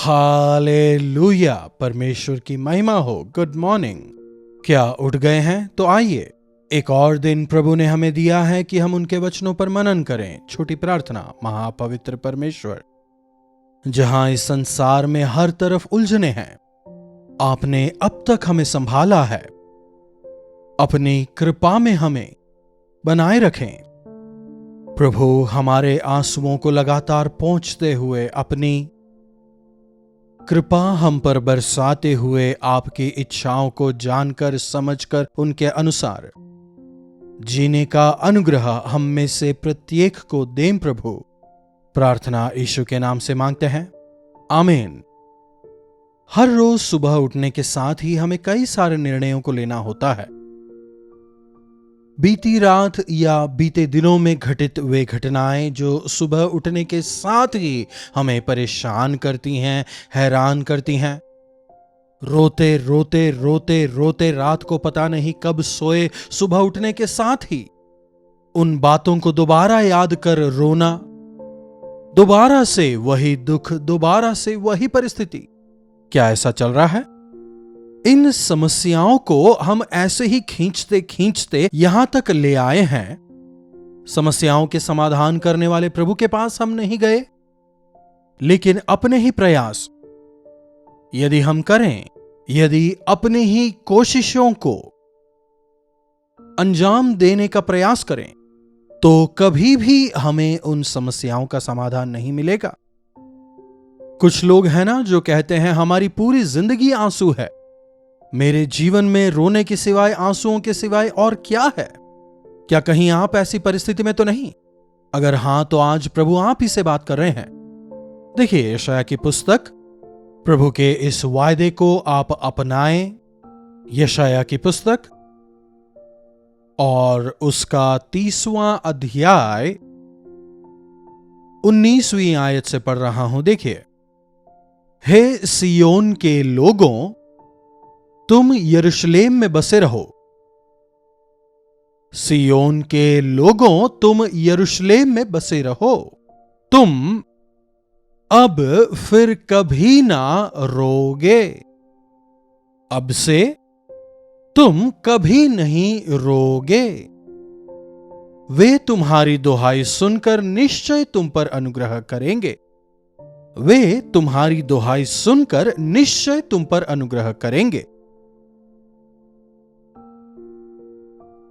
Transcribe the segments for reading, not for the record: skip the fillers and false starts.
Hallelujah, परमेश्वर की महिमा हो। Good morning. क्या उठ गए हैं? तो आइए, एक और दिन प्रभु ने हमें दिया है कि हम उनके वचनों पर मनन करें। छोटी प्रार्थना। महापवित्र परमेश्वर, जहां इस संसार में हर तरफ उलझने हैं, आपने अब तक हमें संभाला है। अपनी कृपा में हमें बनाए रखें प्रभु। हमारे आंसुओं को लगातार पोंछते हुए, अपनी कृपा हम पर बरसाते हुए, आपकी इच्छाओं को जानकर समझकर उनके अनुसार जीने का अनुग्रह हम में से प्रत्येक को दें प्रभु। प्रार्थना यीशु के नाम से मांगते हैं, आमीन। हर रोज सुबह उठने के साथ ही हमें कई सारे निर्णयों को लेना होता है। बीती रात या बीते दिनों में घटित वे घटनाएं जो सुबह उठने के साथ ही हमें परेशान करती हैं, हैरान करती हैं। रोते रोते रोते रोते रात को पता नहीं कब सोए, सुबह उठने के साथ ही उन बातों को दोबारा याद कर रोना, दोबारा से वही दुख, दोबारा से वही परिस्थिति। क्या ऐसा चल रहा है? इन समस्याओं को हम ऐसे ही खींचते खींचते यहां तक ले आए हैं। समस्याओं के समाधान करने वाले प्रभु के पास हम नहीं गए, लेकिन अपने ही प्रयास यदि हम करें, यदि अपनी ही कोशिशों को अंजाम देने का प्रयास करें, तो कभी भी हमें उन समस्याओं का समाधान नहीं मिलेगा। कुछ लोग हैं ना जो कहते हैं, हमारी पूरी जिंदगी आंसू है, मेरे जीवन में रोने के सिवाय, आंसुओं के सिवाय और क्या है? क्या कहीं आप ऐसी परिस्थिति में तो नहीं? अगर हां, तो आज प्रभु आप ही से बात कर रहे हैं। देखिए, यशायाह की पुस्तक, प्रभु के इस वायदे को आप अपनाएं। यशायाह की पुस्तक और उसका 30वां अध्याय 19वीं आयत से पढ़ रहा हूं। देखिए, हे सियोन के लोगों, तुम यरूशलेम में बसे रहो। सियोन के लोगों, तुम यरूशलेम में बसे रहो। तुम अब फिर कभी ना रोगे। अब से तुम कभी नहीं रोगे। वे तुम्हारी दुहाई सुनकर निश्चय तुम पर अनुग्रह करेंगे। वे तुम्हारी दुहाई सुनकर निश्चय तुम पर अनुग्रह करेंगे।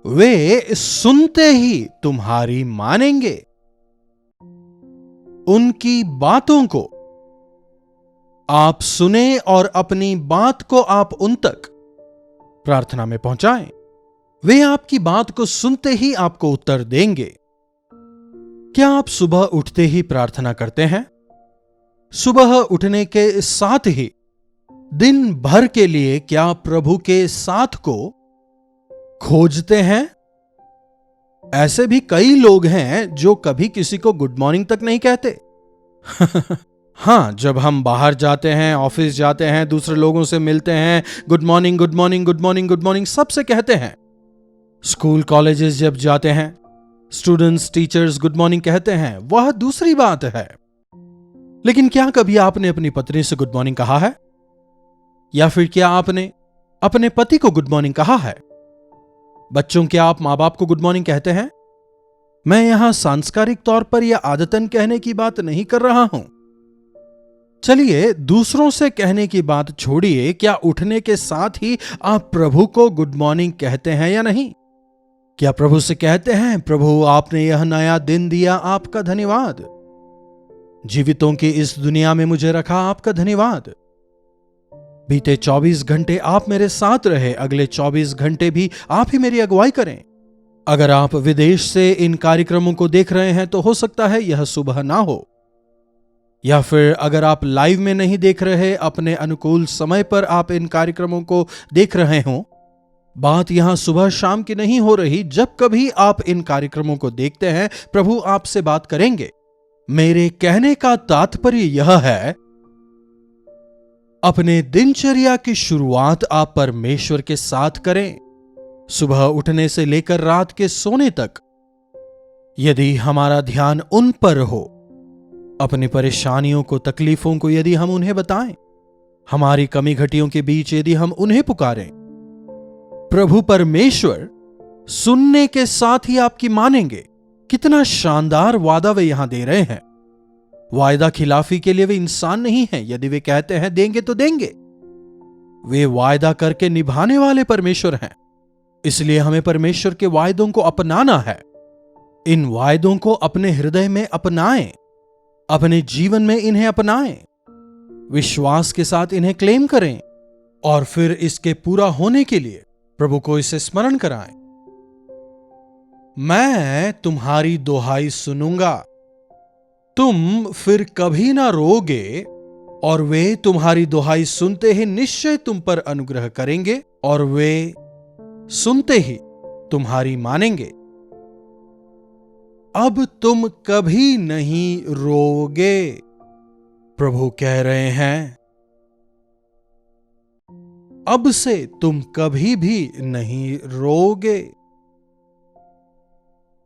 वे सुनते ही तुम्हारी मानेंगे। उनकी बातों को आप सुने और अपनी बात को आप उन तक प्रार्थना में पहुंचाएं। वे आपकी बात को सुनते ही आपको उत्तर देंगे। क्या आप सुबह उठते ही प्रार्थना करते हैं? सुबह उठने के साथ ही दिन भर के लिए क्या प्रभु के साथ को खोजते हैं? ऐसे भी कई लोग हैं जो कभी किसी को गुड मॉर्निंग तक नहीं कहते। हां, जब हम बाहर जाते हैं, ऑफिस जाते हैं, दूसरे लोगों से मिलते हैं, good morning good morning good morning good morning सबसे कहते हैं। स्कूल कॉलेजेस जब जाते हैं, स्टूडेंट्स टीचर्स गुड मॉर्निंग कहते हैं, वह दूसरी बात है। लेकिन क्या कभी आपने अपनी पत्नी से गुड मॉर्निंग कहा है? या फिर क्या आपने अपने पति को गुड मॉर्निंग कहा है? बच्चों, क्या आप मां बाप को गुड मॉर्निंग कहते हैं? मैं यहां सांस्कारिक तौर पर या आदतन कहने की बात नहीं कर रहा हूं। चलिए, दूसरों से कहने की बात छोड़िए, क्या उठने के साथ ही आप प्रभु को गुड मॉर्निंग कहते हैं या नहीं? क्या प्रभु से कहते हैं, प्रभु आपने यह नया दिन दिया, आपका धन्यवाद। जीवितों की इस दुनिया में मुझे रखा, आपका धन्यवाद। बीते 24 घंटे आप मेरे साथ रहे, अगले 24 घंटे भी आप ही मेरी अगुवाई करें। अगर आप विदेश से इन कार्यक्रमों को देख रहे हैं, तो हो सकता है यह सुबह ना हो, या फिर अगर आप लाइव में नहीं देख रहे, अपने अनुकूल समय पर आप इन कार्यक्रमों को देख रहे हों। बात यहां सुबह शाम की नहीं हो रही। जब कभी आप इन कार्यक्रमों को देखते हैं, प्रभु आपसे बात करेंगे। मेरे कहने का तात्पर्य यह है, अपने दिनचर्या की शुरुआत आप परमेश्वर के साथ करें। सुबह उठने से लेकर रात के सोने तक यदि हमारा ध्यान उन पर हो, अपनी परेशानियों को, तकलीफों को यदि हम उन्हें बताएं, हमारी कमी घटियों के बीच यदि हम उन्हें पुकारें, प्रभु परमेश्वर सुनने के साथ ही आपकी मानेंगे। कितना शानदार वादा वे यहां दे रहे हैं। वायदा खिलाफी के लिए वे इंसान नहीं हैं। यदि वे कहते हैं देंगे तो देंगे। वे वायदा करके निभाने वाले परमेश्वर हैं। इसलिए हमें परमेश्वर के वायदों को अपनाना है। इन वायदों को अपने हृदय में अपनाएं, अपने जीवन में इन्हें अपनाएं, विश्वास के साथ इन्हें क्लेम करें और फिर इसके पूरा होने के लिए प्रभु को इसे स्मरण कराएं। मैं तुम्हारी दुहाई सुनूंगा, तुम फिर कभी ना रोगे, और वे तुम्हारी दुहाई सुनते ही निश्चय तुम पर अनुग्रह करेंगे, और वे सुनते ही तुम्हारी मानेंगे। अब तुम कभी नहीं रोगे, प्रभु कह रहे हैं। अब से तुम कभी भी नहीं रोगे।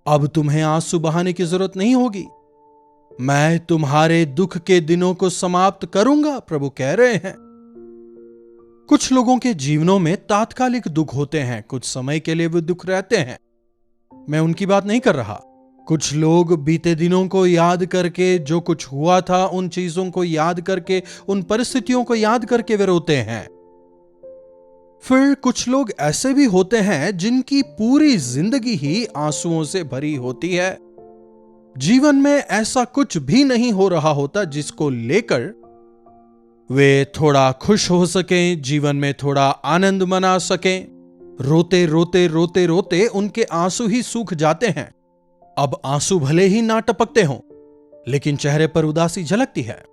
अब तुम्हें आंसू बहाने की जरूरत नहीं होगी। मैं तुम्हारे दुख के दिनों को समाप्त करूंगा, प्रभु कह रहे हैं। कुछ लोगों के जीवनों में तात्कालिक दुख होते हैं, कुछ समय के लिए वे दुख रहते हैं। मैं उनकी बात नहीं कर रहा। कुछ लोग बीते दिनों को याद करके, जो कुछ हुआ था उन चीजों को याद करके, उन परिस्थितियों को याद करके वे रोते हैं। फिर कुछ लोग ऐसे भी होते हैं जिनकी पूरी जिंदगी ही आंसुओं से भरी होती है। जीवन में ऐसा कुछ भी नहीं हो रहा होता जिसको लेकर वे थोड़ा खुश हो सकें, जीवन में थोड़ा आनंद मना सकें। रोते रोते रोते रोते उनके आंसू ही सूख जाते हैं। अब आंसू भले ही ना टपकते हों, लेकिन चेहरे पर उदासी झलकती है।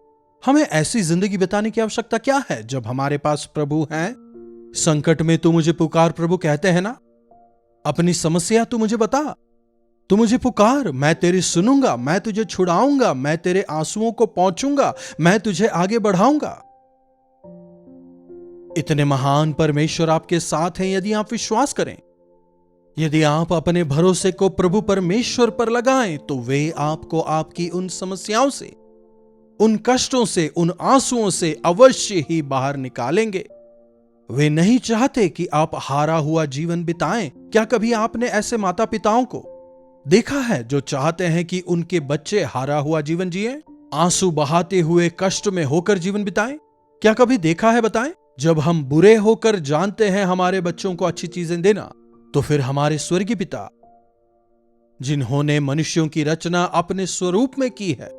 हमें ऐसी जिंदगी बिताने की आवश्यकता क्या है जब हमारे पास प्रभु हैं। संकट में तू मुझे पुकार, प्रभु कहते हैं ना। अपनी समस्या तू मुझे बता, तू मुझे पुकार, मैं तेरी सुनूंगा, मैं तुझे छुड़ाऊंगा, मैं तेरे आंसुओं को पहुंचूंगा, मैं तुझे आगे बढ़ाऊंगा। इतने महान परमेश्वर आपके साथ हैं यदि आप विश्वास करें। यदि आप अपने भरोसे को प्रभु परमेश्वर पर लगाएं, तो वे आपको आपकी उन समस्याओं से, उन कष्टों से, उन आंसुओं से अवश्य ही बाहर निकालेंगे। वे नहीं चाहते कि आप हारा हुआ जीवन बिताएं। क्या कभी आपने ऐसे माता पिताओं को देखा है जो चाहते हैं कि उनके बच्चे हारा हुआ जीवन जिएं, आंसू बहाते हुए कष्ट में होकर जीवन बिताएं? क्या कभी देखा है? बताएं। जब हम बुरे होकर जानते हैं हमारे बच्चों को अच्छी चीजें देना, तो फिर हमारे स्वर्गीय पिता, जिन्होंने मनुष्यों की रचना अपने स्वरूप में की है,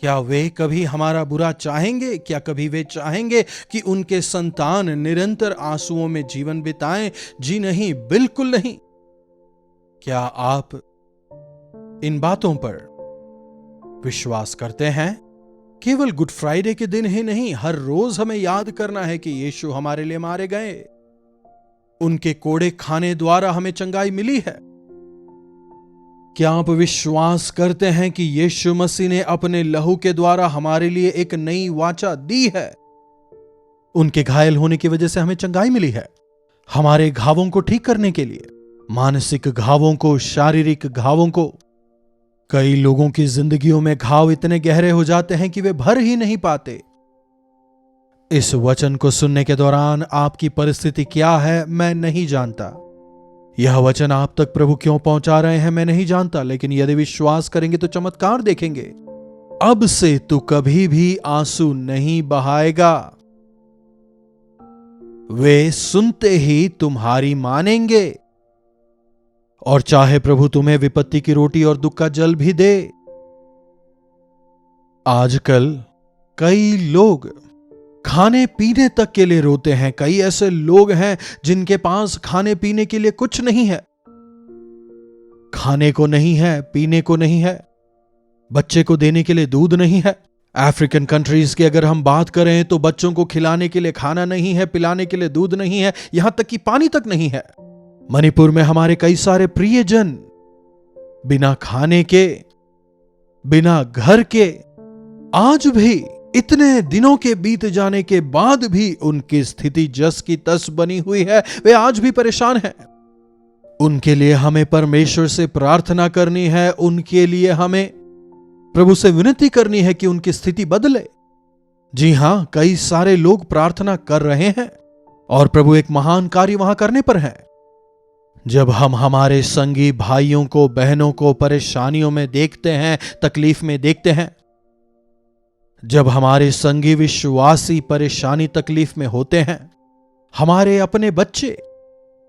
क्या वे कभी हमारा बुरा चाहेंगे? क्या कभी वे चाहेंगे कि उनके संतान निरंतर आंसुओं में जीवन बिताएं? जी नहीं, बिल्कुल नहीं। क्या आप इन बातों पर विश्वास करते हैं? केवल गुड फ्राइडे के दिन ही नहीं, हर रोज हमें याद करना है कि यीशु हमारे लिए मारे गए। उनके कोड़े खाने द्वारा हमें चंगाई मिली है। क्या आप विश्वास करते हैं कि यीशु मसीह ने अपने लहू के द्वारा हमारे लिए एक नई वाचा दी है? उनके घायल होने की वजह से हमें चंगाई मिली है, हमारे घावों को ठीक करने के लिए, मानसिक घावों को, शारीरिक घावों को। कई लोगों की जिंदगियों में घाव इतने गहरे हो जाते हैं कि वे भर ही नहीं पाते। इस वचन को सुनने के दौरान आपकी परिस्थिति क्या है मैं नहीं जानता। यह वचन आप तक प्रभु क्यों पहुंचा रहे हैं मैं नहीं जानता, लेकिन यदि विश्वास करेंगे तो चमत्कार देखेंगे। अब से तू कभी भी आंसू नहीं बहाएगा। वे सुनते ही तुम्हारी मानेंगे। और चाहे प्रभु तुम्हें विपत्ति की रोटी और दुख का जल भी दे। आजकल कई लोग खाने पीने तक के लिए रोते हैं। कई ऐसे लोग हैं जिनके पास खाने पीने के लिए कुछ नहीं है। खाने को नहीं है, पीने को नहीं है, बच्चे को देने के लिए दूध नहीं है। अफ्रीकन कंट्रीज की अगर हम बात करें तो बच्चों को खिलाने के लिए खाना नहीं है, पिलाने के लिए दूध नहीं है, यहां तक कि पानी तक नहीं है। मणिपुर में हमारे कई सारे प्रियजन बिना खाने के, बिना घर के, आज भी इतने दिनों के बीत जाने के बाद भी उनकी स्थिति जस की तस बनी हुई है। वे आज भी परेशान हैं। उनके लिए हमें परमेश्वर से प्रार्थना करनी है। उनके लिए हमें प्रभु से विनती करनी है कि उनकी स्थिति बदले। जी हां, कई सारे लोग प्रार्थना कर रहे हैं और प्रभु एक महान कार्य वहां करने पर है। जब हम हमारे संगी भाइयों को, बहनों को परेशानियों में देखते हैं, तकलीफ में देखते हैं, जब हमारे संगी विश्वासी परेशानी तकलीफ में होते हैं, हमारे अपने बच्चे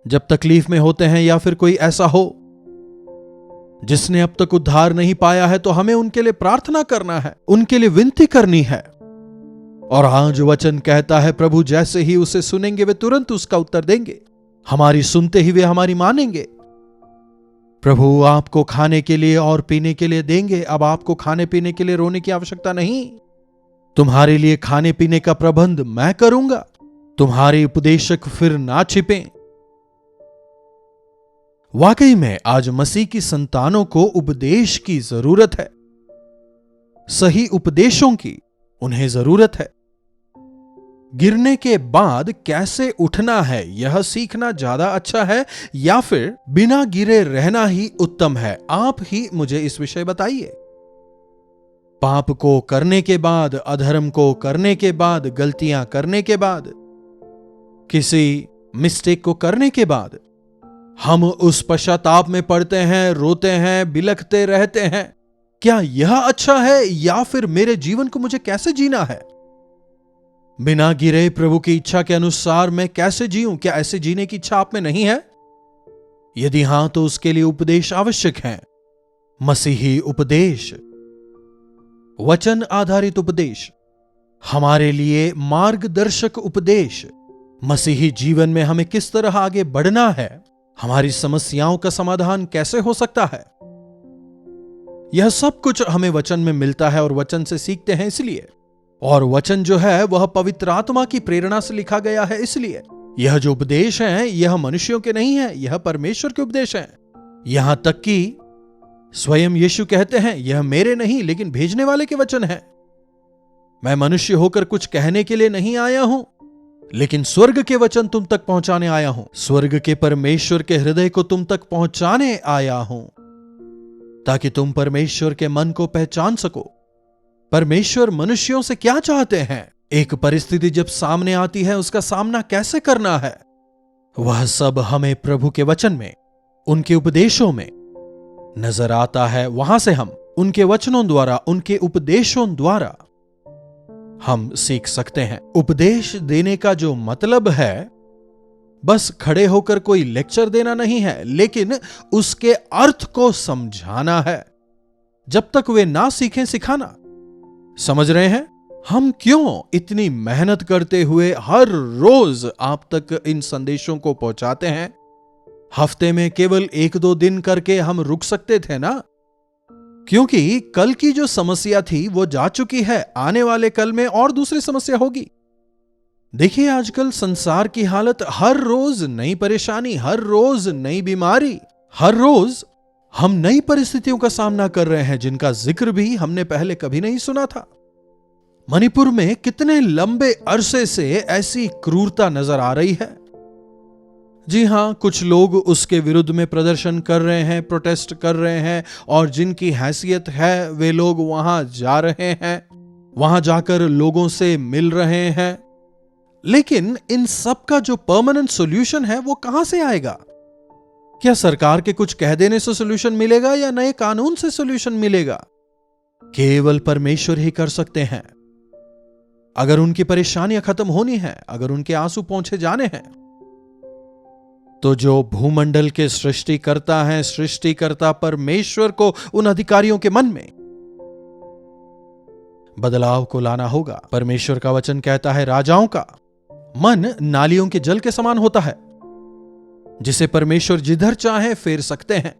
जब तकलीफ में होते हैं, या फिर कोई ऐसा हो जिसने अब तक उद्धार नहीं पाया है, तो हमें उनके लिए प्रार्थना करना है, उनके लिए विनती करनी है। और आज वचन कहता है, प्रभु जैसे ही उसे सुनेंगे वे तुरंत उसका उत्तर देंगे। हमारी सुनते ही वे हमारी मानेंगे। प्रभु आपको खाने के लिए और पीने के लिए देंगे। अब आपको खाने पीने के लिए रोने की आवश्यकता नहीं। तुम्हारे लिए खाने पीने का प्रबंध मैं करूंगा। तुम्हारे उपदेशक फिर ना छिपें। वाकई में आज मसीह की संतानों को उपदेश की जरूरत है, सही उपदेशों की उन्हें जरूरत है। गिरने के बाद कैसे उठना है यह सीखना ज्यादा अच्छा है, या फिर बिना गिरे रहना ही उत्तम है? आप ही मुझे इस विषय बताइए। पाप को करने के बाद, अधर्म को करने के बाद, गलतियां करने के बाद, किसी मिस्टेक को करने के बाद हम उस पश्चाताप में पड़ते हैं, रोते हैं, बिलखते रहते हैं। क्या यह अच्छा है, या फिर मेरे जीवन को मुझे कैसे जीना है? बिना गिरे प्रभु की इच्छा के अनुसार मैं कैसे जीऊं? क्या ऐसे जीने की इच्छा आप में नहीं है? यदि हां, तो उसके लिए उपदेश आवश्यक है। मसीही उपदेश, वचन आधारित उपदेश, हमारे लिए मार्गदर्शक उपदेश। मसीही जीवन में हमें किस तरह आगे बढ़ना है, हमारी समस्याओं का समाधान कैसे हो सकता है, यह सब कुछ हमें वचन में मिलता है और वचन से सीखते हैं इसलिए। और वचन जो है वह पवित्र आत्मा की प्रेरणा से लिखा गया है इसलिए। यह जो उपदेश है यह मनुष्यों के नहीं है, यह परमेश्वर के उपदेश हैं। यहां तक कि स्वयं यीशु कहते हैं, यह मेरे नहीं लेकिन भेजने वाले के वचन है। मैं मनुष्य होकर कुछ कहने के लिए नहीं आया हूं, लेकिन स्वर्ग के वचन तुम तक पहुंचाने आया हूं। स्वर्ग के परमेश्वर के हृदय को तुम तक पहुंचाने आया हूं, ताकि तुम परमेश्वर के मन को पहचान सको। परमेश्वर मनुष्यों से क्या चाहते हैं, एक परिस्थिति जब सामने आती है उसका सामना कैसे करना है, वह सब हमें प्रभु के वचन में, उनके उपदेशों में नजर आता है। वहां से हम उनके वचनों द्वारा, उनके उपदेशों द्वारा हम सीख सकते हैं। उपदेश देने का जो मतलब है, बस खड़े होकर कोई लेक्चर देना नहीं है, लेकिन उसके अर्थ को समझाना है। जब तक वे ना सीखें सिखाना। समझ रहे हैं? हम क्यों इतनी मेहनत करते हुए हर रोज आप तक इन संदेशों को पहुंचाते हैं? हफ्ते में केवल 1-2 दिन करके हम रुक सकते थे ना, क्योंकि कल की जो समस्या थी वो जा चुकी है। आने वाले कल में और दूसरी समस्या होगी। देखिए आजकल संसार की हालत, हर रोज नई परेशानी, हर रोज नई बीमारी, हर रोज हम नई परिस्थितियों का सामना कर रहे हैं जिनका जिक्र भी हमने पहले कभी नहीं सुना था। मणिपुर में कितने लंबे अरसे से ऐसी क्रूरता नजर आ रही है। जी हां, कुछ लोग उसके विरुद्ध में प्रदर्शन कर रहे हैं, प्रोटेस्ट कर रहे हैं, और जिनकी हैसियत है वे लोग वहां जा रहे हैं, वहां जाकर लोगों से मिल रहे हैं। लेकिन इन सब का जो परमानेंट सॉल्यूशन है वो कहां से आएगा? क्या सरकार के कुछ कह देने से सॉल्यूशन मिलेगा, या नए कानून से सॉल्यूशन मिलेगा? केवल परमेश्वर ही कर सकते हैं। अगर उनकी परेशानियां खत्म होनी है, अगर उनके आंसू पोंछे जाने हैं, तो जो भूमंडल के सृष्टिकर्ता हैं, सृष्टिकर्ता परमेश्वर को उन अधिकारियों के मन में बदलाव को लाना होगा। परमेश्वर का वचन कहता है, राजाओं का मन नालियों के जल के समान होता है, जिसे परमेश्वर जिधर चाहे फेर सकते हैं।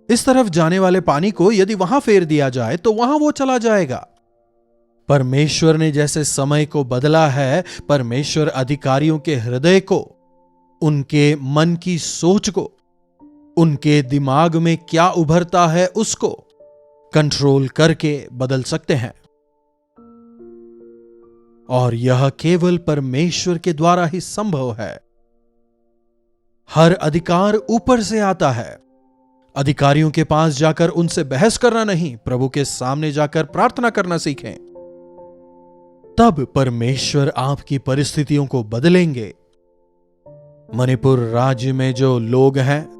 इस तरफ जाने वाले पानी को यदि वहां फेर दिया जाए तो वहां वो चला जाएगा। परमेश्वर ने जैसे समय को बदला है, परमेश्वर अधिकारियों के हृदय को, उनके मन की सोच को, उनके दिमाग में क्या उभरता है उसको कंट्रोल करके बदल सकते हैं। और यह केवल परमेश्वर के द्वारा ही संभव है। हर अधिकार ऊपर से आता है। अधिकारियों के पास जाकर उनसे बहस करना नहीं, प्रभु के सामने जाकर प्रार्थना करना सीखें। तब परमेश्वर आपकी परिस्थितियों को बदलेंगे। मणिपुर राज्य में जो लोग हैं,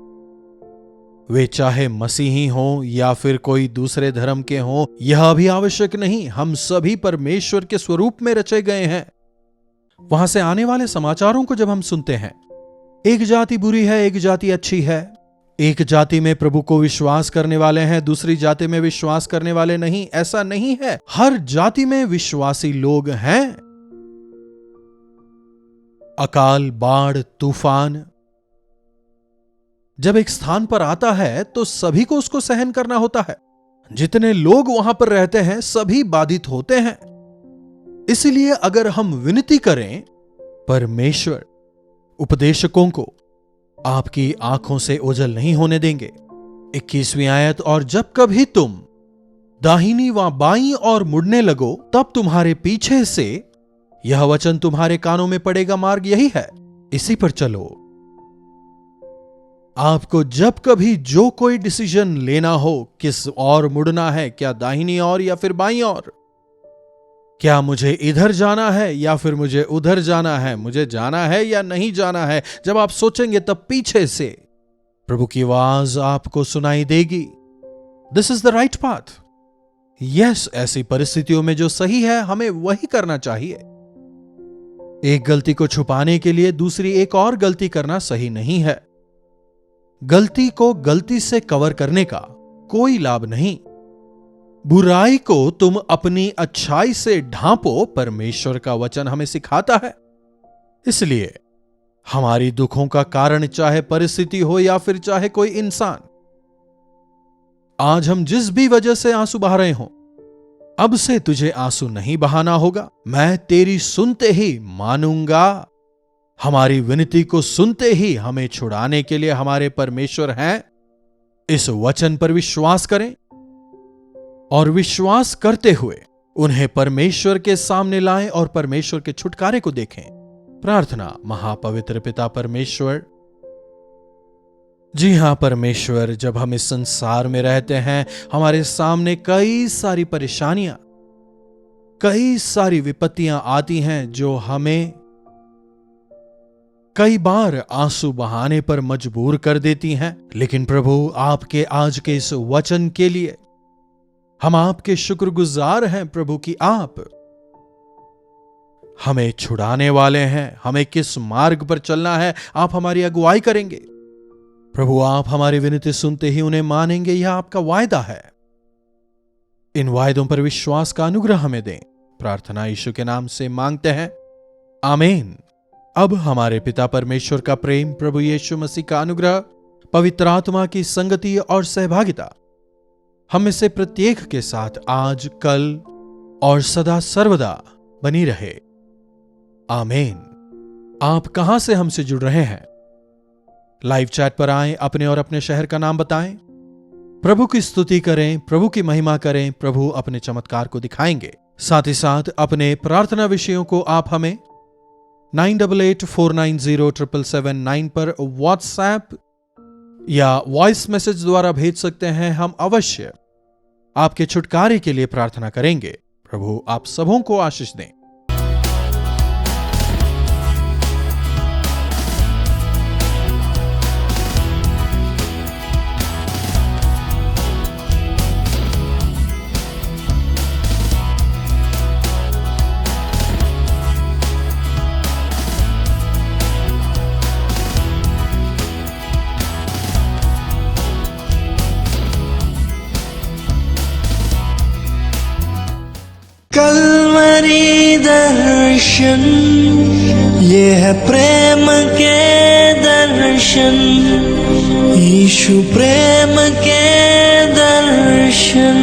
वे चाहे मसीही हों या फिर कोई दूसरे धर्म के हों, यह भी आवश्यक नहीं। हम सभी परमेश्वर के स्वरूप में रचे गए हैं। वहां से आने वाले समाचारों को जब हम सुनते हैं, एक जाति बुरी है, एक जाति अच्छी है, एक जाति में प्रभु को विश्वास करने वाले हैं, दूसरी जाति में विश्वास करने वाले नहीं, ऐसा नहीं है। हर जाति में विश्वासी लोग हैं। अकाल, बाढ़, तूफान जब एक स्थान पर आता है तो सभी को उसको सहन करना होता है। जितने लोग वहां पर रहते हैं सभी बाधित होते हैं। इसलिए अगर हम विनती करें, परमेश्वर उपदेशकों को आपकी आंखों से ओझल नहीं होने देंगे। 21वीं आयत, और जब कभी तुम दाहिनी व बाईं और मुड़ने लगो, तब तुम्हारे पीछे से यह वचन तुम्हारे कानों में पड़ेगा, मार्ग यही है, इसी पर चलो। आपको जब कभी जो कोई डिसीजन लेना हो, किस और मुड़ना है, क्या दाहिनी ओर या फिर बाईं ओर, क्या मुझे इधर जाना है या फिर मुझे उधर जाना है, मुझे जाना है या नहीं जाना है, जब आप सोचेंगे तब पीछे से प्रभु की आवाज आपको सुनाई देगी, this is the right path. Yes, ऐसी परिस्थितियों में जो सही है हमें वही करना चाहिए। एक गलती को छुपाने के लिए दूसरी एक और गलती करना सही नहीं है। गलती को गलती से कवर करने का कोई लाभ नहीं। बुराई को तुम अपनी अच्छाई से ढांपो, परमेश्वर का वचन हमें सिखाता है। इसलिए हमारी दुखों का कारण चाहे परिस्थिति हो या फिर चाहे कोई इंसान, आज हम जिस भी वजह से आंसू बहा रहे हों, अब से तुझे आंसू नहीं बहाना होगा। मैं तेरी सुनते ही मानूंगा। हमारी विनती को सुनते ही हमें छुड़ाने के लिए हमारे परमेश्वर हैं। इस वचन पर विश्वास करें और विश्वास करते हुए उन्हें परमेश्वर के सामने लाएं और परमेश्वर के छुटकारे को देखें। प्रार्थना। महापवित्र पिता परमेश्वर, जी हां परमेश्वर, जब हम इस संसार में रहते हैं हमारे सामने कई सारी परेशानियां, कई सारी विपत्तियां आती हैं जो हमें कई बार आंसू बहाने पर मजबूर कर देती हैं। लेकिन प्रभु, आपके आज के इस वचन के लिए हम आपके शुक्रगुजार हैं प्रभु कि आप हमें छुड़ाने वाले हैं। हमें किस मार्ग पर चलना है आप हमारी अगुवाई करेंगे। प्रभु, आप हमारी विनती सुनते ही उन्हें मानेंगे, यह आपका वायदा है। इन वायदों पर विश्वास का अनुग्रह हमें दें। प्रार्थना यीशु के नाम से मांगते हैं, आमीन। अब हमारे पिता परमेश्वर का प्रेम, प्रभु यीशु मसीह का अनुग्रह, पवित्र आत्मा की संगति और सहभागिता हम में से प्रत्येक के साथ आज, कल और सदा सर्वदा बनी रहे। आमीन। आप कहां से हमसे जुड़ रहे हैं? लाइव चैट पर आएं, अपने और अपने शहर का नाम बताएं, प्रभु की स्तुति करें, प्रभु की महिमा करें। प्रभु अपने चमत्कार को दिखाएंगे। साथ ही साथ अपने प्रार्थना विषयों को आप हमें 9884907779 पर व्हाट्सएप या वॉइस मैसेज द्वारा भेज सकते हैं। हम अवश्य आपके छुटकारे के लिए प्रार्थना करेंगे। प्रभु आप सबों को आशीष दें। कलवरी दर्शन, ये है प्रेम के दर्शन, यीशु प्रेम के दर्शन।